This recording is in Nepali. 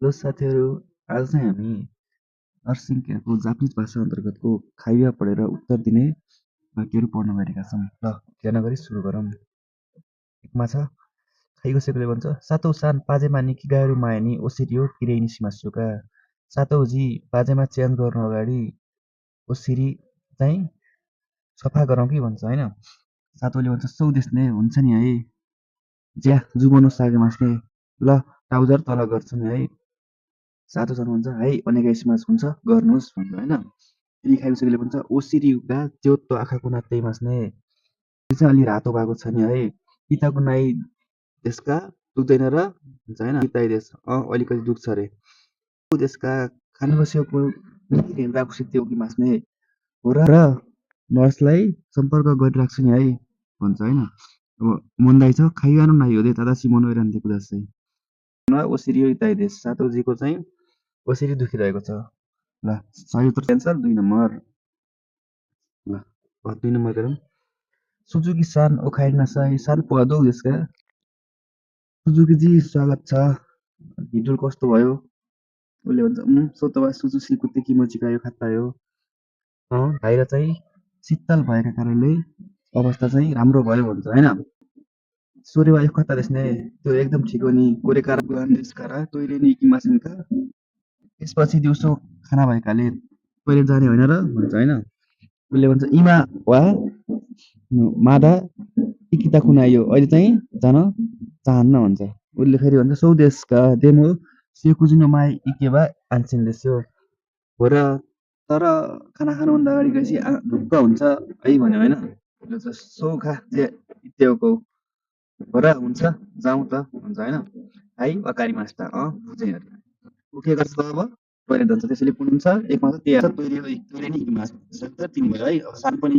हेलो साथीहरू, आज चाहिँ हामी नरसिंहको जापानिज भाषा अन्तर्गतको खाइवा पढेर उत्तर दिने वाक्यहरू पढ्न गएका छौँ। ल, ढिला नगरी सुरु गरौँ। एकमा छ, खाइगोसेकोले भन्छ, सातौ सान पाजेमा निकिगाहरू माया नि ओसिरियो किरै निसिमासुका। सातौ जी पाजेमा चेन्ज गर्नु अगाडि ओसिरी चाहिँ सफा गरौँ कि भन्छ होइन। सातौले भन्छ सौदेश ने हुन्छ नि है, ज्या जुबोनो सागे मास्ने, ल ट्राउजर तल गर्छु नि है। सातो सानो हुन्छ है ओनेगाइसिमास हुन्छ गर्नुहोस् भन्छ होइन। फेरि खाइसकेले भन्छ ओसिरिगा च्योतो आँखाको नात्तै मास्ने, यो चाहिँ अलि रातो भएको छ नि है। पिताको नाइ त्यसका दुख्दैन र भन्छ होइन, पिताई देश अलिकति दुख्छ अरे। त्यसका खानु बसेको राख्छु त्यो कि मास्ने हो र नर्सलाई सम्पर्क गरिराख्छु नि है भन्छ होइन। अब मन्दाइ छ खाइगानु नाइ हो दे तादासी मनोइरहन्थे कुदासै ओसिरियो इताई देश। सातोजीको चाहिँ ओसिरी दुखिरहेको छ। ल, सही उत्तर एन्सर 2 नम्बर। ल, 2 नम्बर गरौँ। सुजुकी सान ओखाइनासाई सान पदौ यसका। सुजुकीजी स्वागत छ, हिजो कस्तो भयो? उसले भन्छ सोतवा सुजुसी कुत्ते किमोचिकायो खातायो। भाइर चाहिँ शीतल भएका कारणले अवस्था चाहिँ राम्रो भयो भन्छ होइन। सोरेवा यो खत्ता देख्ने त्यो एकदम ठिक हो नि, कोरेकारा गुलाम देशकारा तोइले नि किमासिनका। त्यसपछि दिउँसो खाना भएकाले टोइलेट जाने होइन र भन्छ होइन। उसले भन्छ इमा वा मादा इकिता खुनायो, अहिले चाहिँ जान चाहन्न भन्छ। उसले फेरि भन्छ सौदेशका डेमो सेकुजिनो माई इकेबा आन्छिन देश्यो हो र, तर खाना खानुभन्दा अगाडि गएपछि ढुक्क हुन्छ है भन्यो होइन। उसले चाहिँ सौखा जे इत्याउको हो र हुन्छ जाउँ त भन्छ होइन। है अकारी मास्ता बुझेँ अरे ऊ के गर्छ अब टोइलेट जान्छ, त्यसैले कुन हुन्छ एकमा त्यही तोइरे नि मास तिन भयो है। सान पनि